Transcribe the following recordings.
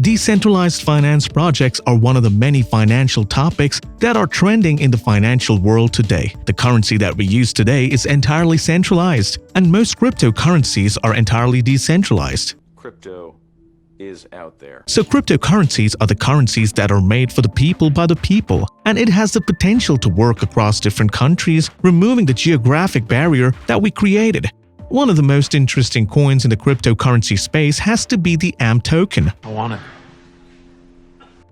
Decentralized finance projects are one of the many financial topics that are trending in the financial world today. The currency that we use today is entirely centralized, and most cryptocurrencies are entirely decentralized. Crypto is out there. So cryptocurrencies are the currencies that are made for the people by the people, and it has the potential to work across different countries, removing the geographic barrier that we created. One of the most interesting coins in the cryptocurrency space has to be the AMP token. I want it.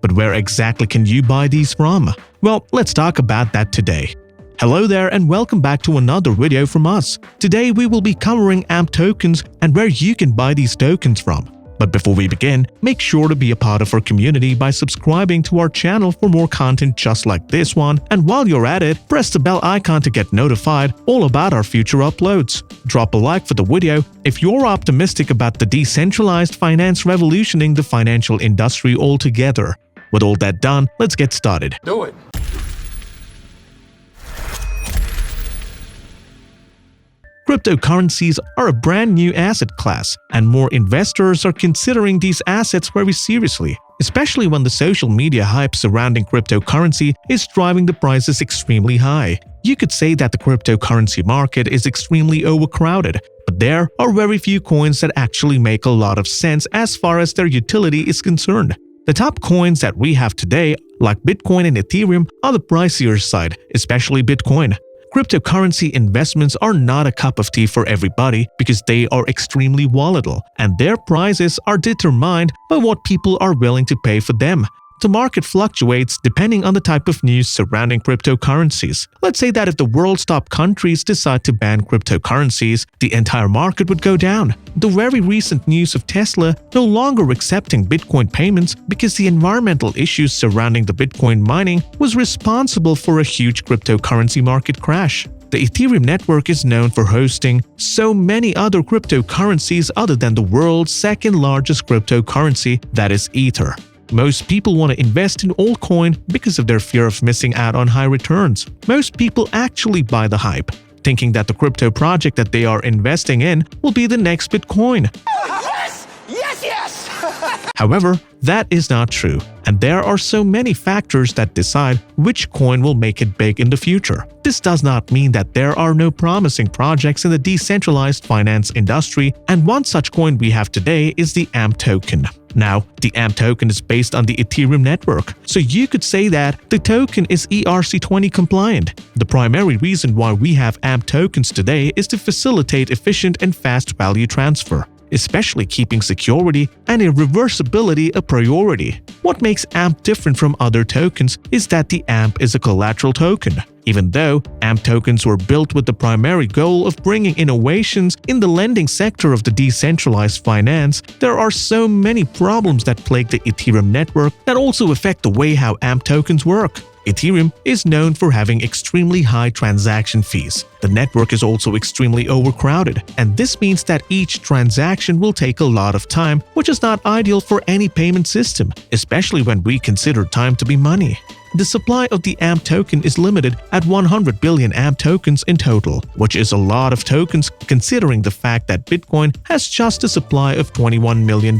But where exactly can you buy these from? Well, let's talk about that today. Hello there and welcome back to another video from us. Today we will be covering AMP tokens and where you can buy these tokens from. But before we begin, make sure to be a part of our community by subscribing to our channel for more content just like this one, and while you're at it, press the bell icon to get notified all about our future uploads. Drop a like for the video if you're optimistic about the decentralized finance revolutioning the financial industry altogether. With all that done, let's get started. Do it. Cryptocurrencies are a brand new asset class, and more investors are considering these assets very seriously, especially when the social media hype surrounding cryptocurrency is driving the prices extremely high. You could say that the cryptocurrency market is extremely overcrowded, but there are very few coins that actually make a lot of sense as far as their utility is concerned. The top coins that we have today, like Bitcoin and Ethereum, are the pricier side, especially Bitcoin. Cryptocurrency investments are not a cup of tea for everybody because they are extremely volatile, and their prices are determined by what people are willing to pay for them. The market fluctuates depending on the type of news surrounding cryptocurrencies. Let's say that if the world's top countries decide to ban cryptocurrencies, the entire market would go down. The very recent news of Tesla no longer accepting Bitcoin payments because the environmental issues surrounding the Bitcoin mining was responsible for a huge cryptocurrency market crash. The Ethereum network is known for hosting so many other cryptocurrencies other than the world's second largest cryptocurrency, that is Ether. Most people want to invest in altcoin because of their fear of missing out on high returns. Most people actually buy the hype, thinking that the crypto project that they are investing in will be the next Bitcoin. Yes! Yes, yes! However, that is not true, and there are so many factors that decide which coin will make it big in the future. This does not mean that there are no promising projects in the decentralized finance industry, and one such coin we have today is the AMP token. Now, the AMP token is based on the Ethereum network, so you could say that the token is ERC20 compliant. The primary reason why we have AMP tokens today is to facilitate efficient and fast value transfer, especially keeping security and irreversibility a priority. What makes AMP different from other tokens is that the AMP is a collateral token. Even though AMP tokens were built with the primary goal of bringing innovations in the lending sector of the decentralized finance, there are so many problems that plague the Ethereum network that also affect the way how AMP tokens work. Ethereum is known for having extremely high transaction fees. The network is also extremely overcrowded, and this means that each transaction will take a lot of time, which is not ideal for any payment system, especially when we consider time to be money. The supply of the AMP token is limited at 100 billion AMP tokens in total, which is a lot of tokens considering the fact that Bitcoin has just a supply of $21 million.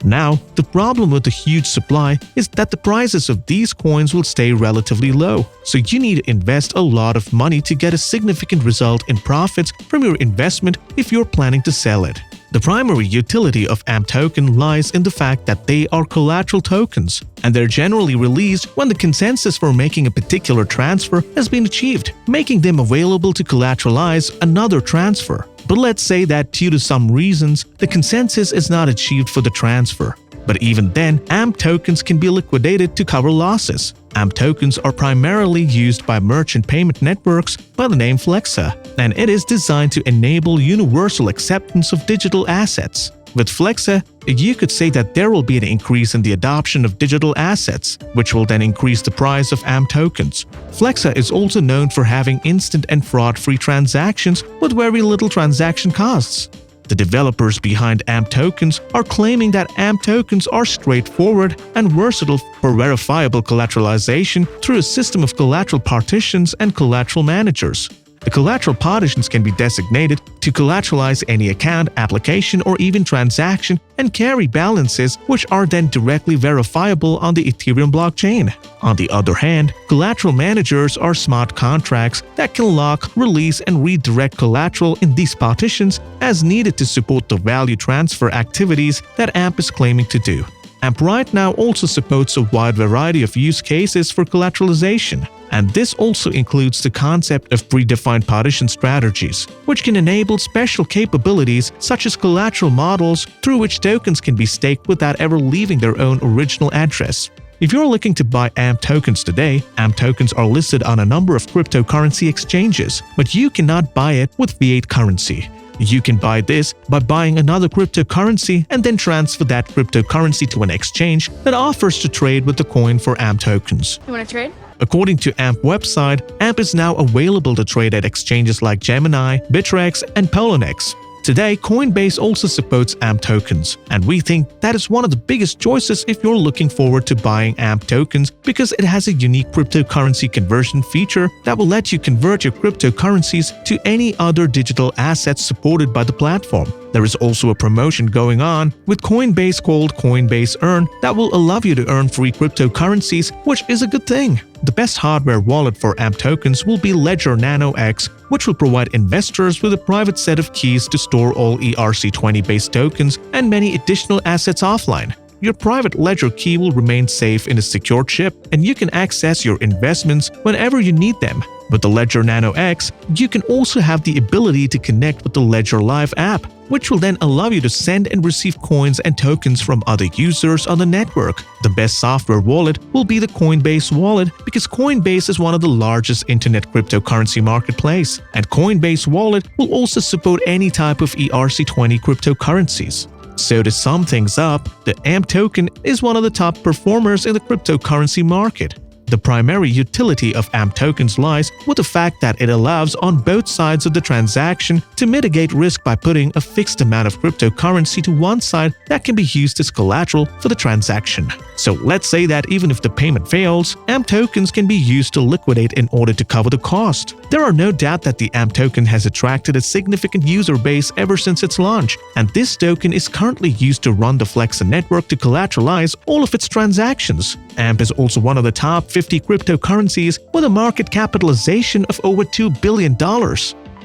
Now, the problem with the huge supply is that the prices of these coins will stay relatively low, so you need to invest a lot of money to get a significant result in profits from your investment if you're planning to sell it. The primary utility of AMP token lies in the fact that they are collateral tokens, and they're generally released when the consensus for making a particular transfer has been achieved, making them available to collateralize another transfer. But let's say that due to some reasons, the consensus is not achieved for the transfer. But even then, AMP tokens can be liquidated to cover losses. AMP tokens are primarily used by merchant payment networks by the name Flexa, and it is designed to enable universal acceptance of digital assets. With Flexa, you could say that there will be an increase in the adoption of digital assets, which will then increase the price of AMP tokens. Flexa is also known for having instant and fraud-free transactions with very little transaction costs. The developers behind AMP tokens are claiming that AMP tokens are straightforward and versatile for verifiable collateralization through a system of collateral partitions and collateral managers. The collateral partitions can be designated to collateralize any account, application, or even transaction and carry balances which are then directly verifiable on the Ethereum blockchain. On the other hand, collateral managers are smart contracts that can lock, release, and redirect collateral in these partitions as needed to support the value transfer activities that AMP is claiming to do. AMP right now also supports a wide variety of use cases for collateralization, and this also includes the concept of predefined partition strategies, which can enable special capabilities such as collateral models through which tokens can be staked without ever leaving their own original address. If you're looking to buy AMP tokens today, AMP tokens are listed on a number of cryptocurrency exchanges, but you cannot buy it with fiat currency. You can buy this by buying another cryptocurrency and then transfer that cryptocurrency to an exchange that offers to trade with the coin for AMP tokens. You want to trade? According to AMP website, AMP is now available to trade at exchanges like Gemini, Bittrex, and Poloniex. Today, Coinbase also supports AMP tokens, and we think that is one of the biggest choices if you're looking forward to buying AMP tokens because it has a unique cryptocurrency conversion feature that will let you convert your cryptocurrencies to any other digital assets supported by the platform. There is also a promotion going on with Coinbase called Coinbase Earn that will allow you to earn free cryptocurrencies, which is a good thing. The best hardware wallet for AMP tokens will be Ledger Nano X, which will provide investors with a private set of keys to store all ERC20-based tokens and many additional assets offline. Your private ledger key will remain safe in a secure chip, and you can access your investments whenever you need them. With the Ledger Nano X, you can also have the ability to connect with the Ledger Live app, which will then allow you to send and receive coins and tokens from other users on the network. The best software wallet will be the Coinbase wallet because Coinbase is one of the largest internet cryptocurrency marketplace, and Coinbase wallet will also support any type of ERC20 cryptocurrencies. So to sum things up, the AMP token is one of the top performers in the cryptocurrency market. The primary utility of AMP tokens lies with the fact that it allows on both sides of the transaction to mitigate risk by putting a fixed amount of cryptocurrency to one side that can be used as collateral for the transaction. So let's say that even if the payment fails, AMP tokens can be used to liquidate in order to cover the cost. There are no doubt that the AMP token has attracted a significant user base ever since its launch, and this token is currently used to run the Flexa network to collateralize all of its transactions. AMP is also one of the top 50 cryptocurrencies with a market capitalization of over $2 billion.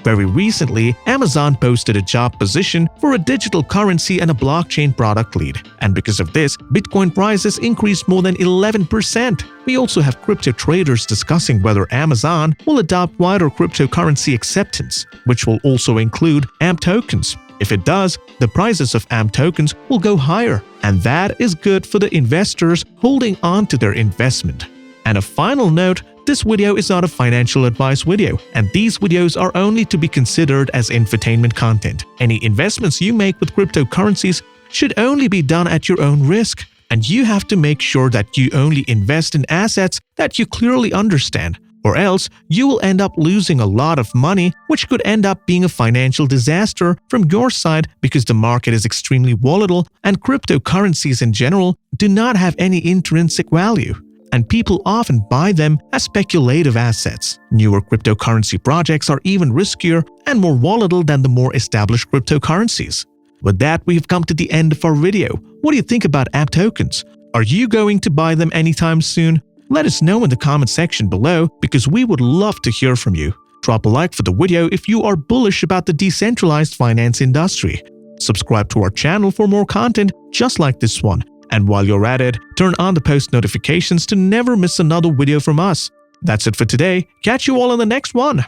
Very recently, Amazon posted a job position for a digital currency and a blockchain product lead, and because of this, Bitcoin prices increased more than 11%. We also have crypto traders discussing whether Amazon will adopt wider cryptocurrency acceptance, which will also include AMP tokens. If it does, the prices of AMP tokens will go higher, and that is good for the investors holding on to their investment. And a final note, this video is not a financial advice video, and these videos are only to be considered as infotainment content. Any investments you make with cryptocurrencies should only be done at your own risk, and you have to make sure that you only invest in assets that you clearly understand, or else you will end up losing a lot of money, which could end up being a financial disaster from your side because the market is extremely volatile and cryptocurrencies in general do not have any intrinsic value, and people often buy them as speculative assets. Newer cryptocurrency projects are even riskier and more volatile than the more established cryptocurrencies. With that, we have come to the end of our video. What do you think about AMP tokens? Are you going to buy them anytime soon? Let us know in the comment section below because we would love to hear from you. Drop a like for the video if you are bullish about the decentralized finance industry. Subscribe to our channel for more content just like this one. And while you're at it, turn on the post notifications to never miss another video from us. That's it for today. Catch you all in the next one.